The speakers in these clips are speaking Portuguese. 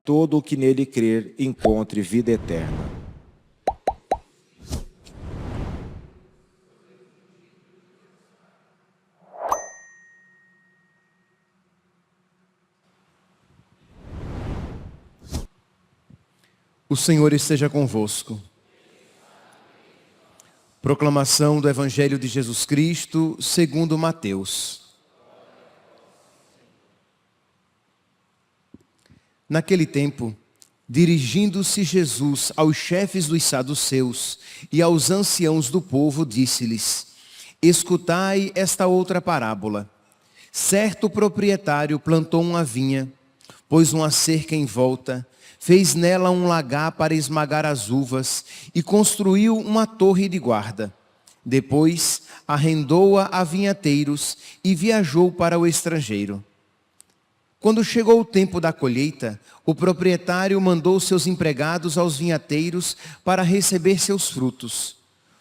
Todo o que nele crer encontre vida eterna. O Senhor esteja convosco. Proclamação do Evangelho de Jesus Cristo, segundo Mateus. Naquele tempo, dirigindo-se Jesus aos chefes dos saduceus e aos anciãos do povo, disse-lhes: escutai esta outra parábola. Certo proprietário plantou uma vinha, pôs uma cerca em volta, fez nela um lagar para esmagar as uvas e construiu uma torre de guarda. Depois, arrendou-a a vinhateiros e viajou para o estrangeiro. Quando chegou o tempo da colheita, o proprietário mandou seus empregados aos vinhateiros para receber seus frutos.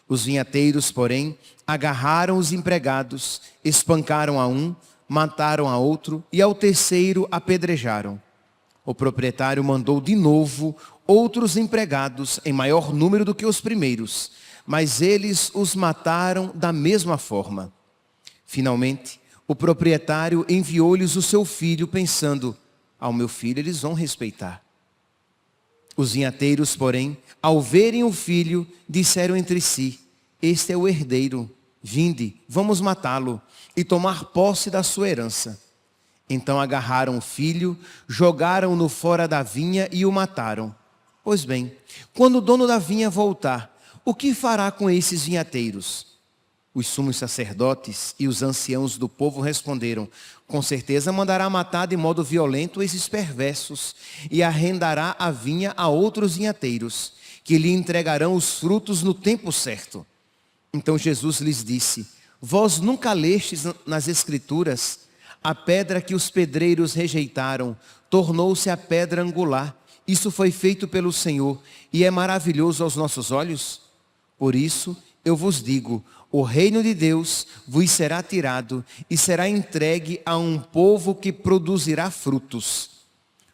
Os vinhateiros, porém, agarraram os empregados, espancaram a um, mataram a outro e ao terceiro apedrejaram. O proprietário mandou de novo outros empregados em maior número do que os primeiros, mas eles os mataram da mesma forma. Finalmente, o proprietário enviou-lhes o seu filho, pensando: ao meu filho eles vão respeitar. Os vinhateiros, porém, ao verem o filho, disseram entre si: este é o herdeiro, vinde, vamos matá-lo e tomar posse da sua herança. Então agarraram o filho, jogaram-no fora da vinha e o mataram. Pois bem, quando o dono da vinha voltar, o que fará com esses vinhateiros? Os sumos sacerdotes e os anciãos do povo responderam: com certeza mandará matar de modo violento esses perversos e arrendará a vinha a outros vinhateiros, que lhe entregarão os frutos no tempo certo. Então Jesus lhes disse: vós nunca lestes nas Escrituras: a pedra que os pedreiros rejeitaram tornou-se a pedra angular. Isso foi feito pelo Senhor e é maravilhoso aos nossos olhos? Por isso eu vos digo: o reino de Deus vos será tirado e será entregue a um povo que produzirá frutos.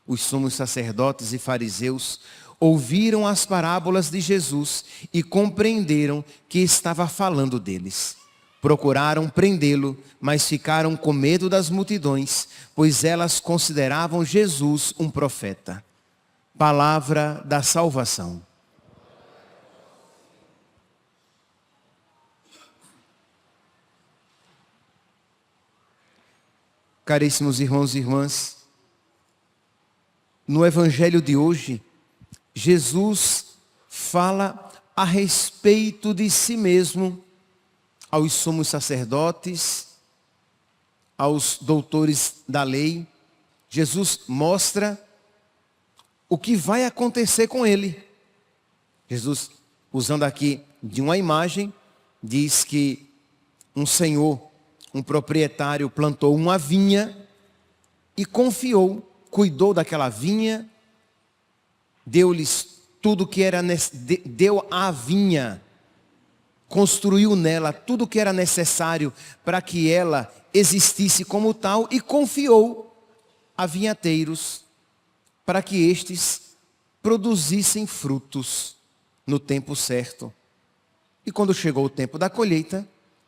Os sumos sacerdotes e fariseus ouviram as parábolas de Jesus e compreenderam que estava falando deles. Procuraram prendê-lo, mas ficaram com medo das multidões, pois elas consideravam Jesus um profeta. Palavra da salvação. Caríssimos irmãos e irmãs, no Evangelho de hoje, Jesus fala a respeito de si mesmo aos sumos sacerdotes, aos doutores da lei. Jesus mostra o que vai acontecer com ele. Jesus, usando aqui de uma imagem, diz que um senhor, um proprietário plantou uma vinha e confiou, cuidou daquela vinha, deu-lhes tudo que era, deu à vinha, construiu nela tudo que era necessário para que ela existisse como tal e confiou a vinhateiros para que estes produzissem frutos no tempo certo. E quando chegou o tempo da colheita,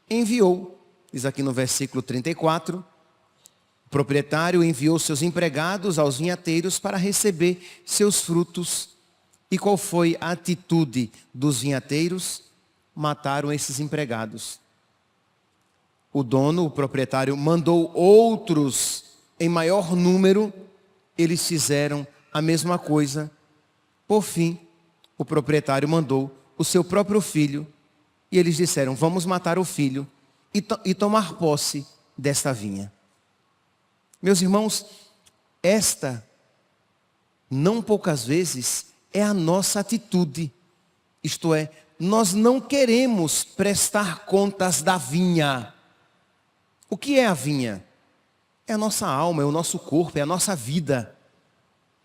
enviou. Diz aqui no versículo 34, o proprietário enviou seus empregados aos vinhateiros para receber seus frutos. E qual foi a atitude dos vinhateiros? Mataram esses empregados. O dono, o proprietário, mandou outros em maior número, eles fizeram a mesma coisa. Por fim, o proprietário mandou o seu próprio filho, e eles disseram: vamos matar o filho e tomar posse desta vinha. Meus irmãos, esta, não poucas vezes, é a nossa atitude. Isto é, nós não queremos prestar contas da vinha. O que é a vinha? É a nossa alma, é o nosso corpo, é a nossa vida.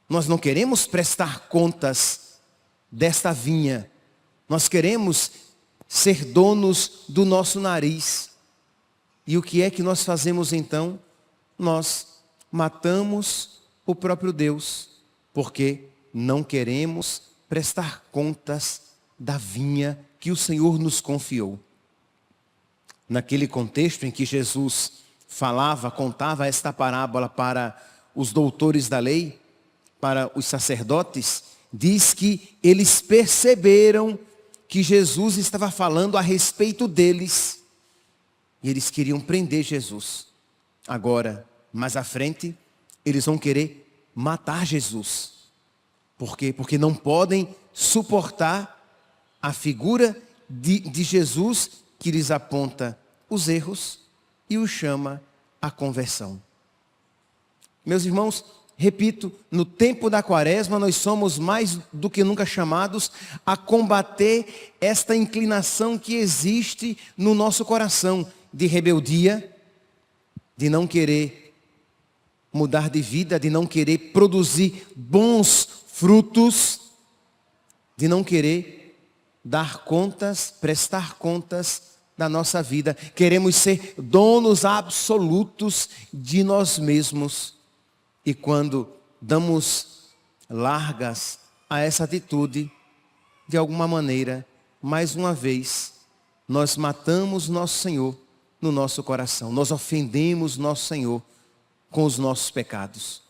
Nós não queremos prestar contas desta vinha. Nós queremos ser donos do nosso nariz. E o que é que nós fazemos então? Nós matamos o próprio Deus, porque não queremos prestar contas da vinha que o Senhor nos confiou. Naquele contexto em que Jesus contava esta parábola para os doutores da lei, para os sacerdotes, diz que eles perceberam que Jesus estava falando a respeito deles. E eles queriam prender Jesus. Agora, mais à frente, eles vão querer matar Jesus. Por quê? Porque não podem suportar a figura de Jesus que lhes aponta os erros e os chama à conversão. Meus irmãos, repito, no tempo da Quaresma nós somos mais do que nunca chamados a combater esta inclinação que existe no nosso coração de rebeldia, de não querer mudar de vida, de não querer produzir bons frutos, de não querer dar contas, prestar contas da nossa vida. Queremos ser donos absolutos de nós mesmos. E quando damos largas a essa atitude, de alguma maneira, mais uma vez, nós matamos nosso Senhor no nosso coração. Nós ofendemos nosso Senhor com os nossos pecados.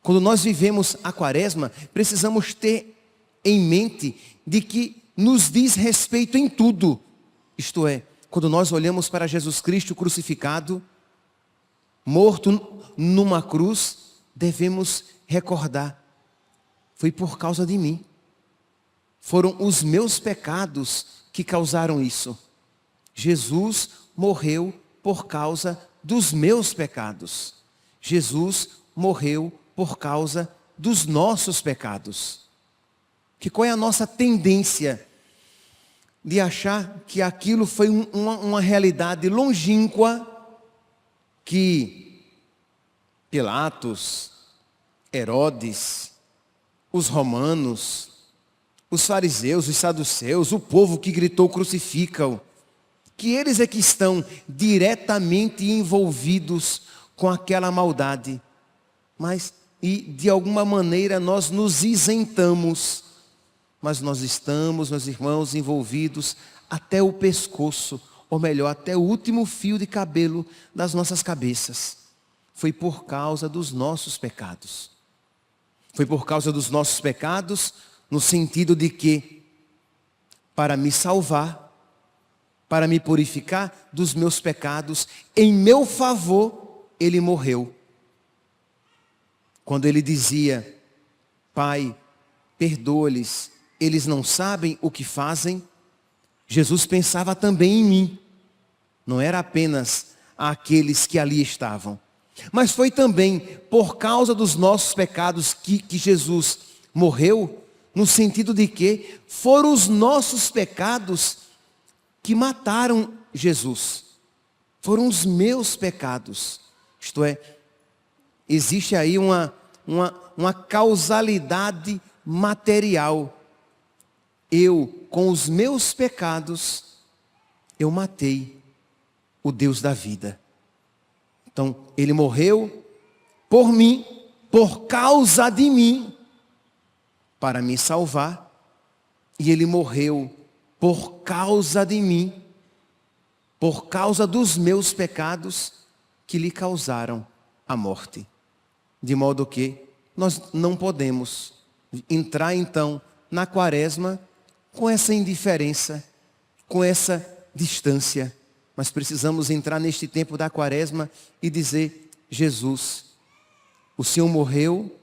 Quando nós vivemos a Quaresma, precisamos ter em mente de que nos diz respeito em tudo. Isto é, quando nós olhamos para Jesus Cristo crucificado, morto numa cruz, devemos recordar: foi por causa de mim. Foram os meus pecados que causaram isso. Jesus morreu por causa dos meus pecados. Jesus morreu por causa dos nossos pecados. Que qual é a nossa tendência de achar que aquilo foi uma realidade longínqua, que Pilatos, Herodes, os romanos, os fariseus, os saduceus, o povo que gritou crucifica-o, que eles é que estão diretamente envolvidos com aquela maldade. Mas, e de alguma maneira nós nos isentamos. Mas nós estamos, meus irmãos, envolvidos até o pescoço, ou melhor, até o último fio de cabelo das nossas cabeças. Foi por causa dos nossos pecados. Foi por causa dos nossos pecados, no sentido de que, para me salvar, para me purificar dos meus pecados, em meu favor, Ele morreu. Quando Ele dizia: Pai, perdoa-lhes, eles não sabem o que fazem, Jesus pensava também em mim. Não era apenas aqueles que ali estavam. Mas foi também por causa dos nossos pecados que Jesus morreu, no sentido de que foram os nossos pecados que mataram Jesus. Foram os meus pecados. Isto é, existe aí uma causalidade material. Eu, com os meus pecados, eu matei o Deus da vida. Então, Ele morreu por mim, por causa de mim, para me salvar. E Ele morreu por causa de mim, por causa dos meus pecados que lhe causaram a morte. De modo que nós não podemos entrar então na Quaresma com essa indiferença, com essa distância. Mas precisamos entrar neste tempo da Quaresma e dizer: Jesus, o Senhor morreu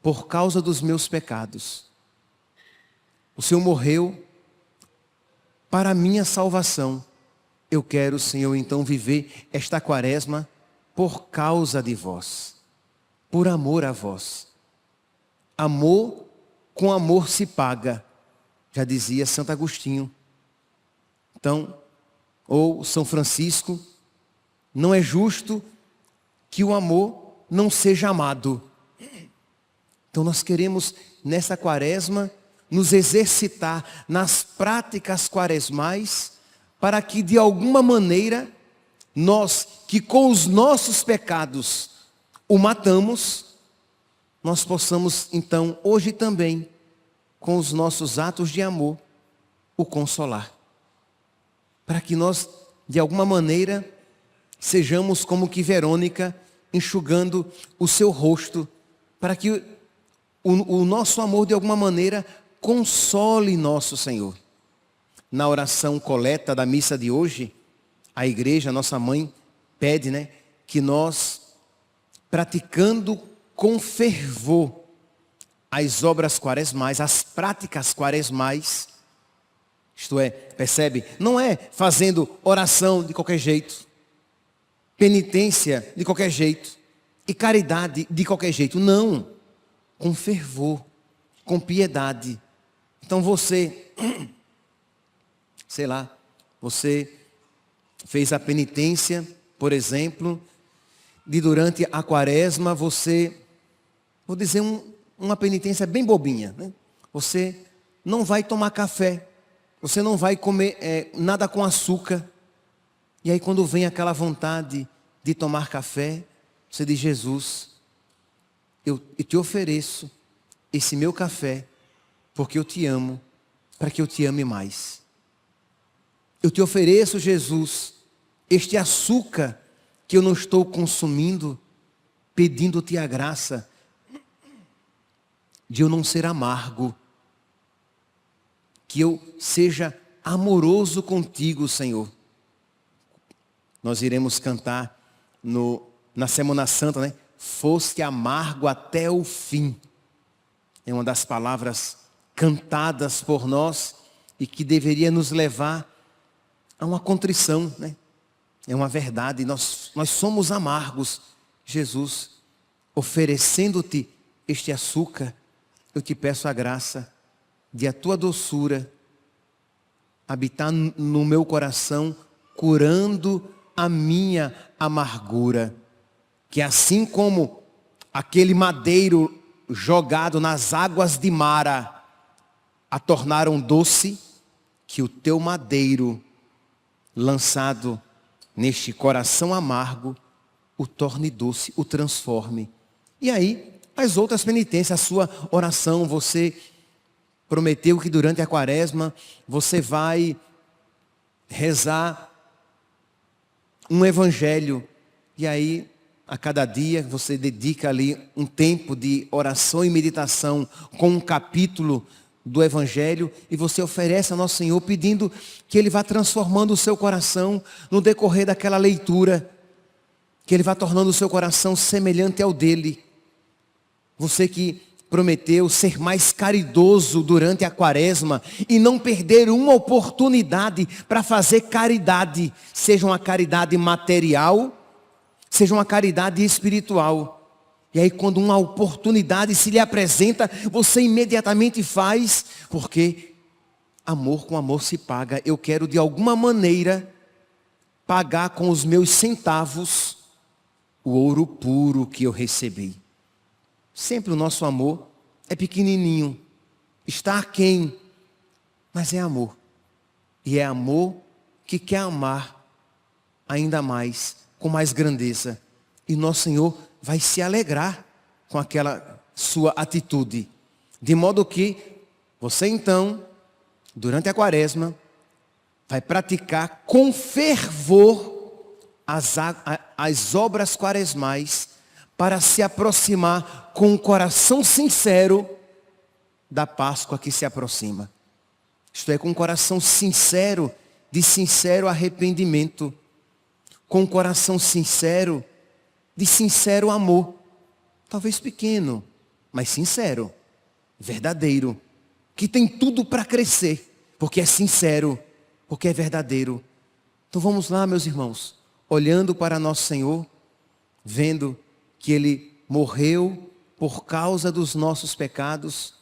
por causa dos meus pecados. O Senhor morreu para a minha salvação. Eu quero, Senhor, então viver esta Quaresma por causa de vós, por amor a vós. Amor com amor se paga, já dizia Santo Agostinho. Então, ou São Francisco, não é justo que o amor não seja amado. Então nós queremos nessa Quaresma nos exercitar nas práticas quaresmais, para que de alguma maneira nós, que com os nossos pecados o matamos, nós possamos então hoje também, com os nossos atos de amor, o consolar. Para que nós, de alguma maneira, sejamos como que Verônica, enxugando o seu rosto, para que o nosso amor, de alguma maneira, console nosso Senhor. Na oração coleta da missa de hoje, a igreja, nossa mãe, pede, que nós, praticando com fervor as obras quaresmais, as práticas quaresmais, isto é, percebe? Não é fazendo oração de qualquer jeito, penitência de qualquer jeito e caridade de qualquer jeito. Não, com fervor, com piedade. Então você, sei lá, você fez a penitência, por exemplo, de durante a quaresma você, vou dizer uma penitência bem bobinha, Você não vai tomar café, você não vai comer nada com açúcar. E aí quando vem aquela vontade de tomar café, você diz: Jesus, eu te ofereço esse meu café, porque eu te amo, para que eu te ame mais. Eu te ofereço, Jesus, este açúcar que eu não estou consumindo, pedindo-te a graça de eu não ser amargo, que eu seja amoroso contigo, Senhor. Nós iremos cantar na Semana Santa, Foste amargo até o fim. É uma das palavras cantadas por nós e que deveria nos levar a uma contrição, É uma verdade, nós somos amargos. Jesus, oferecendo-te este açúcar, eu te peço a graça de a tua doçura habitar no meu coração, curando a minha amargura. Que assim como aquele madeiro jogado nas águas de Mara a tornaram doce, que o teu madeiro lançado neste coração amargo o torne doce, o transforme. E aí, as outras penitências, a sua oração, você prometeu que durante a quaresma você vai rezar um evangelho. E aí, a cada dia, você dedica ali um tempo de oração e meditação com um capítulo do evangelho e você oferece a nosso Senhor pedindo que Ele vá transformando o seu coração no decorrer daquela leitura, que Ele vá tornando o seu coração semelhante ao dele. Você que prometeu ser mais caridoso durante a quaresma e não perder uma oportunidade para fazer caridade, seja uma caridade material, seja uma caridade espiritual. E aí quando uma oportunidade se lhe apresenta, você imediatamente faz, porque amor com amor se paga. Eu quero de alguma maneira pagar com os meus centavos o ouro puro que eu recebi. Sempre o nosso amor é pequenininho, está aquém, mas é amor. E é amor que quer amar ainda mais, com mais grandeza. E nosso Senhor vai se alegrar com aquela sua atitude. De modo que você então, durante a quaresma, vai praticar com fervor as obras quaresmais para se aproximar com um coração sincero da Páscoa que se aproxima. Isto é, com um coração sincero, de sincero arrependimento, com um coração sincero, de sincero amor, talvez pequeno, mas sincero, verdadeiro, que tem tudo para crescer, porque é sincero, porque é verdadeiro. Então vamos lá, meus irmãos, olhando para nosso Senhor, vendo que Ele morreu por causa dos nossos pecados,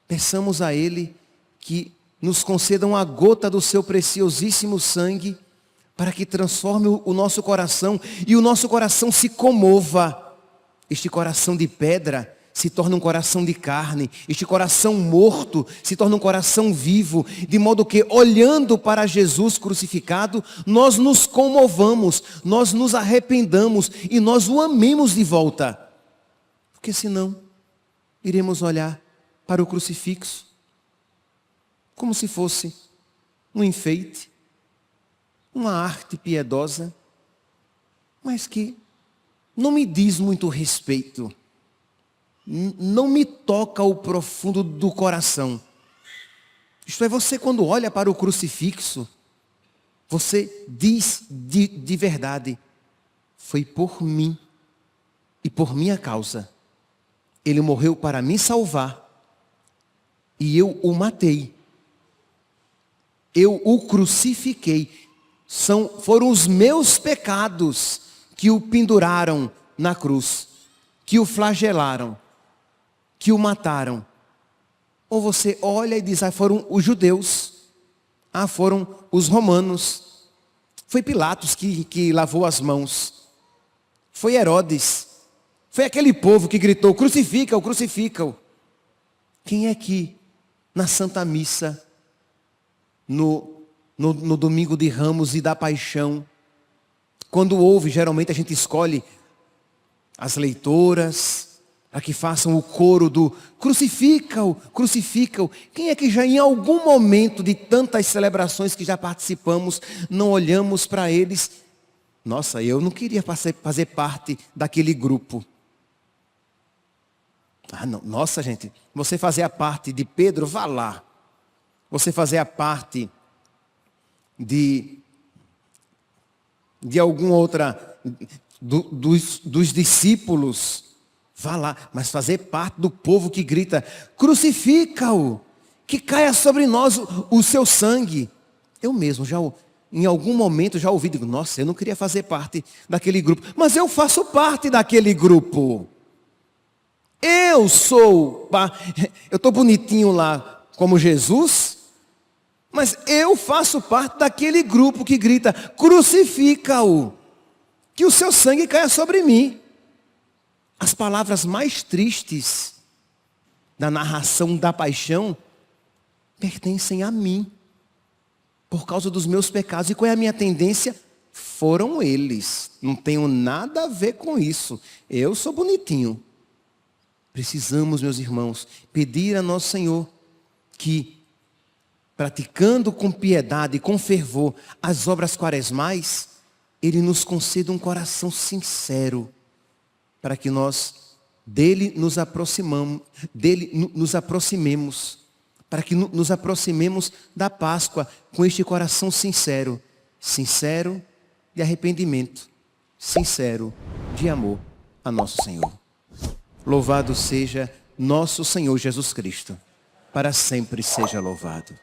peçamos a Ele que nos conceda uma gota do seu preciosíssimo sangue, para que transforme o nosso coração e o nosso coração se comova. Este coração de pedra se torna um coração de carne. Este coração morto se torna um coração vivo, de modo que, olhando para Jesus crucificado, nós nos comovamos, nós nos arrependamos e nós o amemos de volta. Porque senão, iremos olhar para o crucifixo como se fosse um enfeite, uma arte piedosa, mas que não me diz muito respeito, não me toca o profundo do coração. Isto é, você quando olha para o crucifixo, você diz de verdade, foi por mim e por minha causa. Ele morreu para me salvar e eu o matei. Eu o crucifiquei. Foram os meus pecados que o penduraram na cruz, que o flagelaram, que o mataram. Ou você olha e diz, foram os judeus, foram os romanos, foi Pilatos que lavou as mãos, foi Herodes, foi aquele povo que gritou, crucifica-o, crucifica-o. Quem é que na Santa Missa, no domingo de Ramos e da Paixão, quando ouve, geralmente a gente escolhe as leitoras, para que façam o coro do crucifica-o, crucifica-o. Quem é que já em algum momento de tantas celebrações que já participamos, não olhamos para eles? Nossa, eu não queria fazer parte daquele grupo. Não, nossa gente, você fazer a parte de Pedro, vá lá. Você fazer a parte de alguma outra, dos discípulos, vá lá, mas fazer parte do povo que grita, crucifica-o, que caia sobre nós o seu sangue. Eu mesmo já, em algum momento, já ouvi, digo, nossa, eu não queria fazer parte daquele grupo, mas eu faço parte daquele grupo. Eu estou bonitinho lá como Jesus, mas eu faço parte daquele grupo que grita, crucifica-o, que o seu sangue caia sobre mim. As palavras mais tristes da narração da paixão pertencem a mim, por causa dos meus pecados. E qual é a minha tendência? Foram eles, não tenho nada a ver com isso, eu sou bonitinho. Precisamos, meus irmãos, pedir a nosso Senhor que, praticando com piedade e com fervor as obras quaresmais, Ele nos conceda um coração sincero, para que nós dele nos aproximemos, para que nos aproximemos da Páscoa com este coração sincero de arrependimento, sincero de amor a nosso Senhor. Louvado seja nosso Senhor Jesus Cristo, para sempre seja louvado.